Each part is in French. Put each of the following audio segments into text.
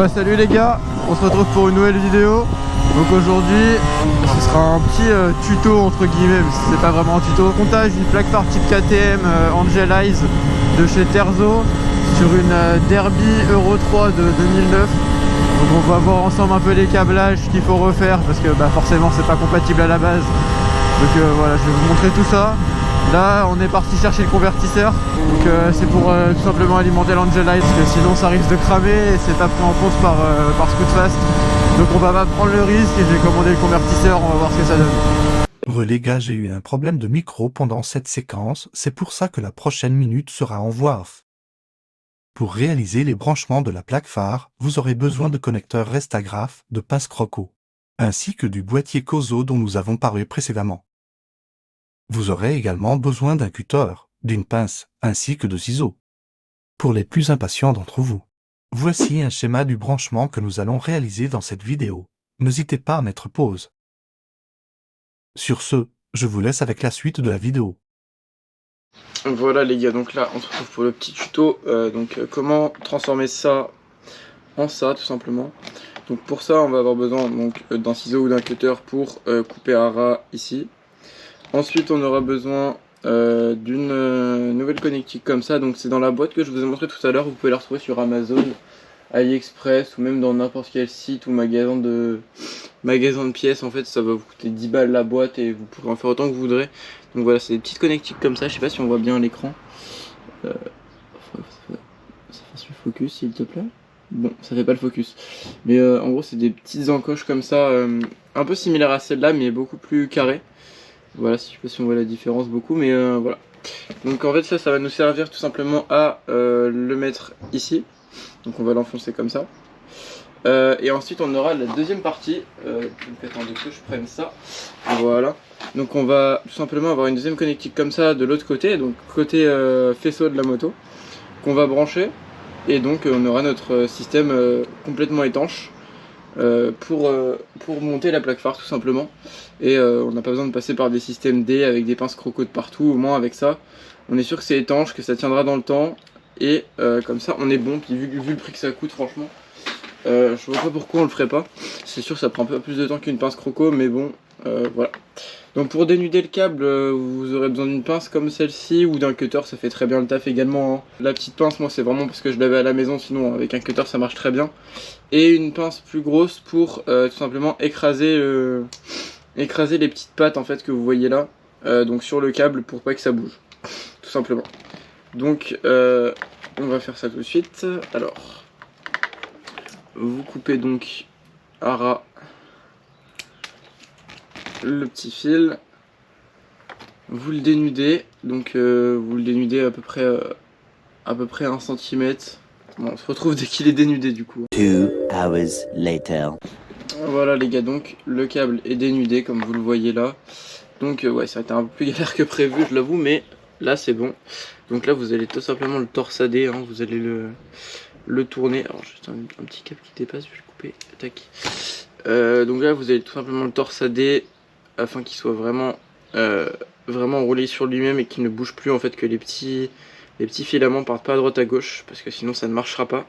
Bah salut les gars, on se retrouve pour une nouvelle vidéo. Donc aujourd'hui ce sera un petit tuto entre guillemets, mais c'est pas vraiment un tuto. Montage d'une plaque phare type KTM Angel Eyes de chez Terzo sur une Derby Euro 3 de 2009. Donc on va voir ensemble un peu les câblages qu'il faut refaire parce que bah, forcément c'est pas compatible à la base. Donc voilà, je vais vous montrer tout ça. Là on est parti chercher le convertisseur. Donc c'est pour tout simplement alimenter l'Angel Eyes, parce que sinon ça risque de cramer et c'est pas pris en compte par Scootfast. Donc on va pas prendre le risque et j'ai commandé le convertisseur, on va voir ce que ça donne. Les gars, j'ai eu un problème de micro pendant cette séquence, c'est pour ça que la prochaine minute sera en voix off. Pour réaliser les branchements de la plaque phare, vous aurez besoin de connecteurs Restagraph, de pinces croco, ainsi que du boîtier Kozo dont nous avons parlé précédemment. Vous aurez également besoin d'un cutter, d'une pince, ainsi que de ciseaux. Pour les plus impatients d'entre vous, voici un schéma du branchement que nous allons réaliser dans cette vidéo. N'hésitez pas à mettre pause. Sur ce, je vous laisse avec la suite de la vidéo. Voilà les gars, donc là on se retrouve pour le petit tuto. Comment transformer ça en ça tout simplement. Donc pour ça on va avoir besoin d'un ciseau ou d'un cutter pour couper à ras ici. Ensuite on aura besoin d'une nouvelle connectique comme ça. Donc c'est dans la boîte que je vous ai montré tout à l'heure. Vous pouvez la retrouver sur Amazon, AliExpress ou même dans n'importe quel site ou magasin de pièces. En fait ça va vous coûter 10 balles la boîte et vous pourrez en faire autant que vous voudrez. Donc voilà, c'est des petites connectiques comme ça. Je sais pas si on voit bien à l'écran. Ça fasse le focus s'il te plaît. Bon, ça fait pas le focus. Mais en gros c'est des petites encoches comme ça, un peu similaires à celle-là mais beaucoup plus carrées. Voilà, je sais pas si on voit la différence beaucoup, mais voilà. Donc en fait ça va nous servir tout simplement à le mettre ici. Donc on va l'enfoncer comme ça. Et ensuite on aura la deuxième partie. Attendez que je prenne ça. Voilà. Donc on va tout simplement avoir une deuxième connectique comme ça de l'autre côté, donc côté faisceau de la moto, qu'on va brancher. Et donc on aura notre système complètement étanche pour monter la plaque phare tout simplement. Et on n'a pas besoin de passer par des systèmes D avec des pinces croco de partout. Au moins avec ça on est sûr que c'est étanche, que ça tiendra dans le temps. Et comme ça on est bon. Puis vu le prix que ça coûte franchement, je vois pas pourquoi on le ferait pas. C'est sûr que ça prend un peu plus de temps qu'une pince croco, mais bon voilà. Donc pour dénuder le câble, vous aurez besoin d'une pince comme celle-ci ou d'un cutter, ça fait très bien le taf également. Hein. La petite pince, moi c'est vraiment parce que je l'avais à la maison, sinon avec un cutter ça marche très bien. Et une pince plus grosse pour tout simplement écraser les petites pattes en fait que vous voyez là, donc sur le câble pour pas que ça bouge, tout simplement. Donc on va faire ça tout de suite. Alors, vous coupez donc à ras le petit fil, vous le dénudez, donc vous le dénudez à peu près 1 cm. Bon, on se retrouve dès qu'il est dénudé du coup. 2 hours later. Voilà les gars, donc le câble est dénudé comme vous le voyez là. Donc ouais, ça a été un peu plus galère que prévu, je l'avoue, mais là c'est bon. Donc là vous allez tout simplement le torsader, hein, vous allez le tourner. Alors juste un petit câble qui dépasse, je vais le couper, tac. Donc là vous allez tout simplement le torsader afin qu'il soit vraiment enroulé sur lui-même et qu'il ne bouge plus en fait, que les petits filaments partent pas à droite à gauche, parce que sinon ça ne marchera pas.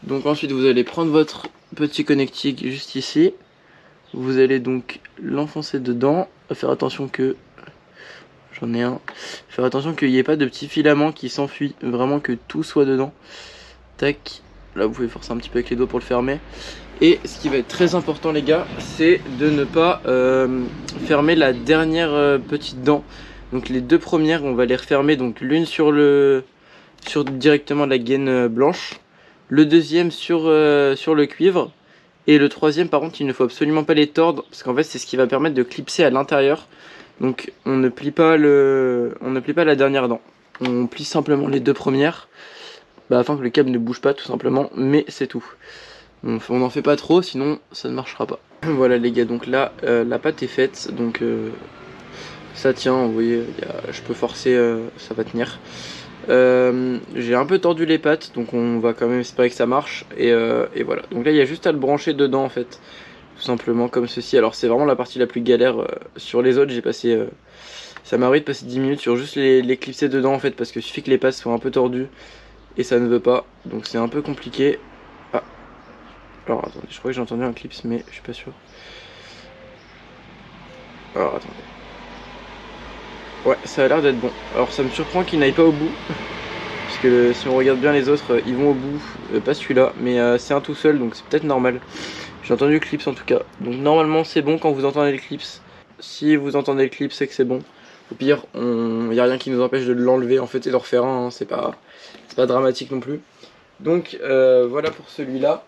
Donc ensuite vous allez prendre votre petit connectique juste ici, vous allez donc l'enfoncer dedans, faire attention que j'en ai un, faire attention qu'il n'y ait pas de petits filaments qui s'enfuient, vraiment que tout soit dedans. Tac, là vous pouvez forcer un petit peu avec les doigts pour le fermer. Et ce qui va être très important les gars, c'est de ne pas fermer la dernière petite dent. Donc les deux premières on va les refermer, donc l'une sur directement la gaine blanche, le deuxième sur le cuivre, et le troisième par contre il ne faut absolument pas les tordre, parce qu'en fait c'est ce qui va permettre de clipser à l'intérieur. Donc on ne plie pas la dernière dent, on plie simplement les deux premières, afin que le câble ne bouge pas tout simplement, mais c'est tout. On n'en fait pas trop, sinon ça ne marchera pas. Voilà les gars, donc là la pâte est faite, donc ça tient, vous voyez, je peux forcer, ça va tenir. J'ai un peu tordu les pattes, donc on va quand même espérer que ça marche. Et voilà, donc là il y a juste à le brancher dedans en fait, tout simplement comme ceci. Alors c'est vraiment la partie la plus galère. Sur les autres j'ai passé, ça m'a arrivé de passer 10 minutes sur juste les clipser dedans en fait, parce que suffit que les pattes soient un peu tordues et ça ne veut pas, donc c'est un peu compliqué. Ah, Alors attendez, je crois que j'ai entendu un clips mais je suis pas sûr. Alors attendez. Ouais, ça a l'air d'être bon. Alors ça me surprend qu'il n'aille pas au bout. Parce que si on regarde bien les autres, ils vont au bout. Pas celui-là, mais c'est un tout seul, donc c'est peut-être normal. J'ai entendu le clips en tout cas. Donc normalement c'est bon quand vous entendez le clips. Si vous entendez le clip, c'est que c'est bon. Au pire, il n'y a rien qui nous empêche de l'enlever en fait et de refaire un. Hein. C'est pas dramatique non plus. Donc voilà pour celui-là.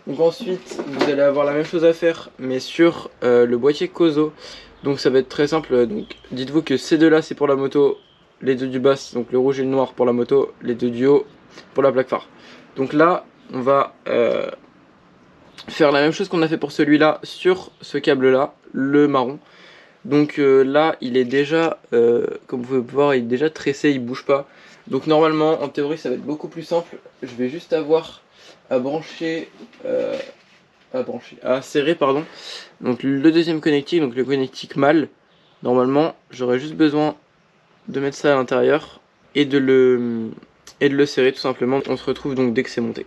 Donc ensuite, vous allez avoir la même chose à faire, mais sur le boîtier Kozo. Donc ça va être très simple. Donc dites-vous que ces deux-là, c'est pour la moto. Les deux du bas, donc le rouge et le noir pour la moto. Les deux du haut pour la plaque phare. Donc là, on va faire la même chose qu'on a fait pour celui-là sur ce câble-là, le marron. Donc là, il est déjà, comme vous pouvez voir, il est déjà tressé, il bouge pas. Donc normalement, en théorie, ça va être beaucoup plus simple. Je vais juste avoir à brancher, à serrer, pardon. Donc le deuxième connectique, donc le connectique mâle. Normalement, j'aurais juste besoin de mettre ça à l'intérieur et de le serrer tout simplement. On se retrouve donc dès que c'est monté.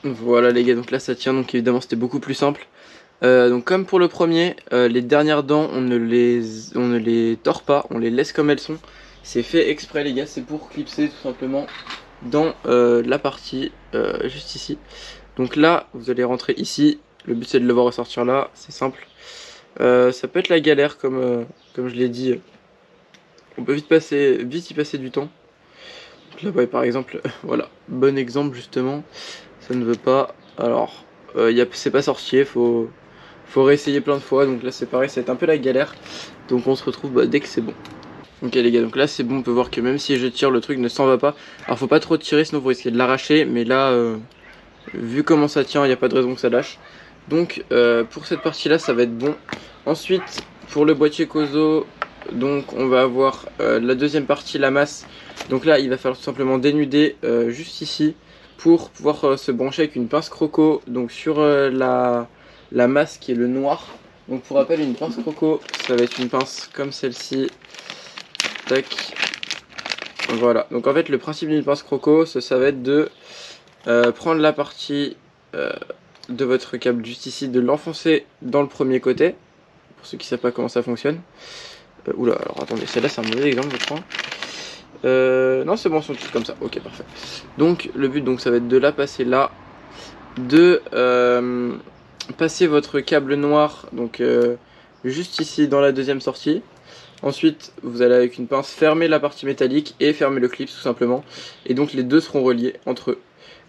Voilà les gars, donc là ça tient, donc évidemment c'était beaucoup plus simple. Donc comme pour le premier, les dernières dents on ne les tord pas, on les laisse comme elles sont. C'est fait exprès les gars, c'est pour clipser tout simplement dans la partie juste ici. Donc là vous allez rentrer ici, le but c'est de le voir ressortir là, c'est simple. Ça peut être la galère comme je l'ai dit, on peut vite y passer du temps. Donc là ouais, par exemple, voilà, bon exemple justement, ça ne veut pas, alors c'est pas sorcier, faut réessayer plein de fois, donc là c'est pareil, ça va être un peu la galère, donc on se retrouve dès que c'est bon. Ok les gars, donc là c'est bon, on peut voir que même si je tire, le truc ne s'en va pas. Alors faut pas trop tirer, sinon vous risquez de l'arracher, mais là, vu comment ça tient, il n'y a pas de raison que ça lâche. Donc pour cette partie là, ça va être bon. Ensuite, pour le boîtier Kozo, donc on va avoir la deuxième partie, la masse. Donc là il va falloir tout simplement dénuder juste ici, pour pouvoir se brancher avec une pince croco, donc sur la masse qui est le noir. Donc pour rappel, une pince croco, ça va être une pince comme celle-ci. Tac. Voilà. Donc en fait le principe d'une pince croco, ça va être de prendre la partie de votre câble juste ici, de l'enfoncer dans le premier côté. Pour ceux qui ne savent pas comment ça fonctionne. Oula, alors attendez, celle-là c'est un mauvais exemple je crois. Non c'est bon, sont tous comme ça, ok parfait. Donc le but donc ça va être de la passer là, de passer votre câble noir donc juste ici dans la deuxième sortie. Ensuite vous allez avec une pince fermer la partie métallique et fermer le clip tout simplement, et donc les deux seront reliés entre eux.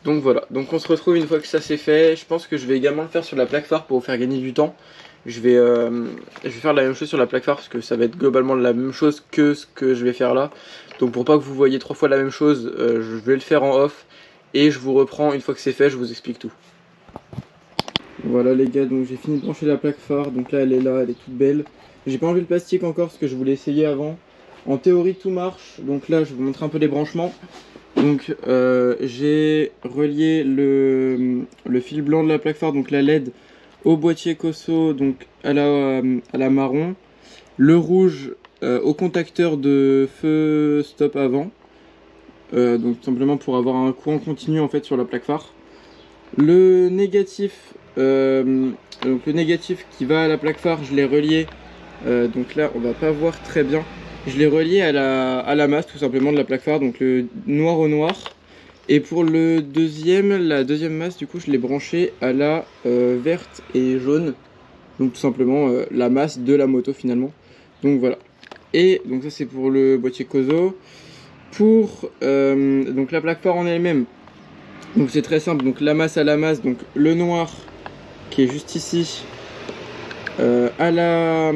Donc voilà, donc on se retrouve une fois que ça c'est fait. Je pense que je vais également le faire sur la plaque phare pour vous faire gagner du temps. Je vais faire la même chose sur la plaque phare parce que ça va être globalement la même chose que ce que je vais faire là. Donc pour pas que vous voyez 3 fois la même chose, je vais le faire en off et je vous reprends une fois que c'est fait, je vous explique tout. Voilà les gars, donc j'ai fini de brancher la plaque phare, donc là elle est toute belle. J'ai pas enlevé le plastique encore parce que je voulais essayer avant. En théorie tout marche, donc là je vais vous montrer un peu les branchements. Donc j'ai relié le fil blanc de la plaque phare, donc la LED, au boîtier Kozo, donc à la marron, le rouge au contacteur de feu stop avant, donc tout simplement pour avoir un courant continu en fait sur la plaque phare. Le négatif, donc le négatif qui va à la plaque phare, je l'ai relié, donc là on va pas voir très bien, je l'ai relié à la masse tout simplement de la plaque phare, donc le noir au noir. Et pour la deuxième masse, du coup, je l'ai branché à la verte et jaune. Donc tout simplement la masse de la moto finalement. Donc voilà. Et donc ça c'est pour le boîtier Kozo. Pour donc la plaque phare en elle-même. Donc c'est très simple. Donc la masse à la masse. Donc le noir qui est juste ici. À la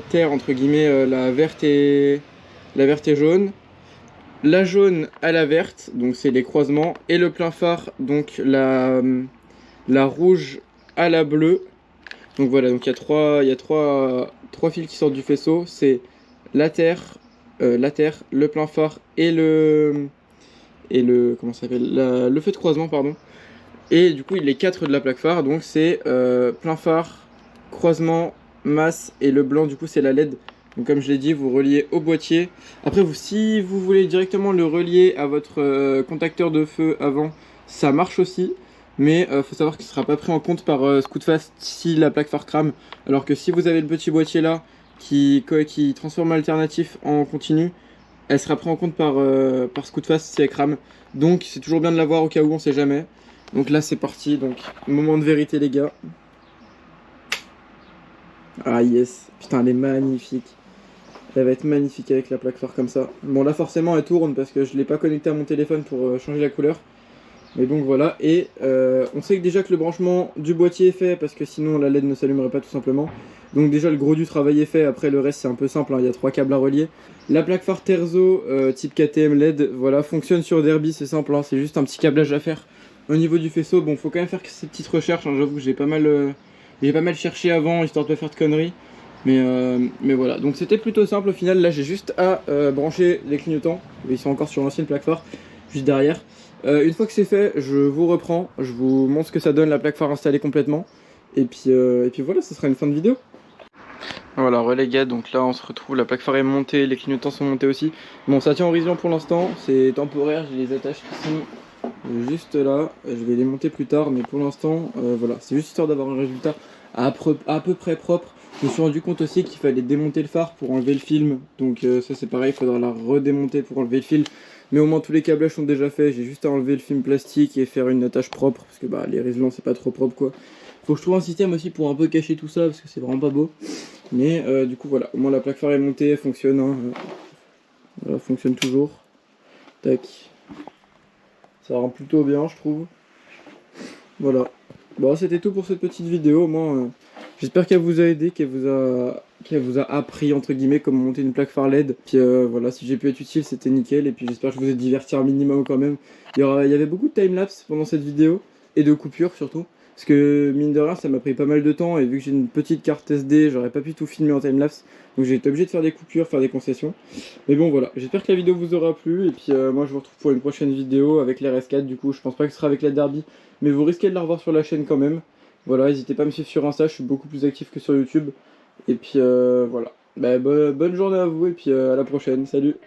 terre entre guillemets, la verte et jaune. La jaune à la verte, donc c'est les croisements, et le plein phare, donc la rouge à la bleue. Donc voilà, donc il y a trois fils qui sortent du faisceau, c'est la terre, le plein phare et le comment ça s'appelle, le feu de croisement pardon. Et du coup les 4 de la plaque phare, donc c'est plein phare, croisement, masse, et le blanc du coup c'est la LED. Donc comme je l'ai dit, vous reliez au boîtier. Après, si vous voulez directement le relier à votre contacteur de feu avant, ça marche aussi. Mais faut savoir qu'il ne sera pas pris en compte par Scootfast si la plaque phare crame. Alors que si vous avez le petit boîtier là qui transforme l'alternatif en continu, elle sera prise en compte par Scootfast si elle crame. Donc c'est toujours bien de l'avoir au cas où, on sait jamais. Donc là c'est parti, donc moment de vérité les gars. Ah yes, putain elle est magnifique. Elle va être magnifique avec la plaque phare comme ça. Bon là forcément elle tourne parce que je ne l'ai pas connectée à mon téléphone pour changer la couleur. Mais donc voilà, et on sait que déjà que le branchement du boîtier est fait parce que sinon la LED ne s'allumerait pas tout simplement. Donc déjà le gros du travail est fait, après le reste c'est un peu simple, hein. Il y a 3 câbles à relier. La plaque phare Terzo type KTM LED, voilà, fonctionne sur Derby, c'est simple, hein. C'est juste un petit câblage à faire. Au niveau du faisceau, bon faut quand même faire ces petites recherches, hein. J'avoue que j'ai pas mal cherché avant histoire de pas faire de conneries. Mais voilà, donc c'était plutôt simple au final. Là j'ai juste à brancher les clignotants, ils sont encore sur l'ancienne plaque phare, juste derrière. Une fois que c'est fait, je vous reprends, je vous montre ce que ça donne la plaque phare installée complètement. Et puis voilà, ce sera une fin de vidéo. Voilà, les gars, donc là on se retrouve, la plaque phare est montée, les clignotants sont montés aussi. Bon, ça tient en horizon pour l'instant, c'est temporaire, j'ai les attaches qui sont juste là. Je vais les monter plus tard, mais pour l'instant, voilà, c'est juste histoire d'avoir un résultat à peu près propre. Je me suis rendu compte aussi qu'il fallait démonter le phare pour enlever le film, donc ça c'est pareil, il faudra la redémonter pour enlever le film. Mais au moins tous les câblages sont déjà faits, j'ai juste à enlever le film plastique et faire une attache propre, parce que bah les résilants c'est pas trop propre quoi. Faut que je trouve un système aussi pour un peu cacher tout ça, parce que c'est vraiment pas beau. Mais du coup voilà, au moins la plaque phare est montée, elle fonctionne, hein. Voilà, fonctionne toujours. Tac. Ça rend plutôt bien je trouve. Voilà. Bon c'était tout pour cette petite vidéo, au moins j'espère qu'elle vous a aidé, qu'elle vous a appris entre guillemets comment monter une plaque phare LED. Puis voilà, si j'ai pu être utile c'était nickel, et puis j'espère que je vous ai diverti un minimum quand même. Il y avait beaucoup de timelapse pendant cette vidéo, et de coupures surtout. Parce que mine de rien ça m'a pris pas mal de temps, et vu que j'ai une petite carte SD, j'aurais pas pu tout filmer en timelapse. Donc j'ai été obligé de faire des coupures, faire des concessions. Mais bon voilà, j'espère que la vidéo vous aura plu, et puis moi je vous retrouve pour une prochaine vidéo avec l'RS4 du coup. Je pense pas que ce sera avec la Derby, mais vous risquez de la revoir sur la chaîne quand même. Voilà, n'hésitez pas à me suivre sur Insta, je suis beaucoup plus actif que sur YouTube. Et puis voilà, bah, bonne journée à vous, et puis à la prochaine, salut.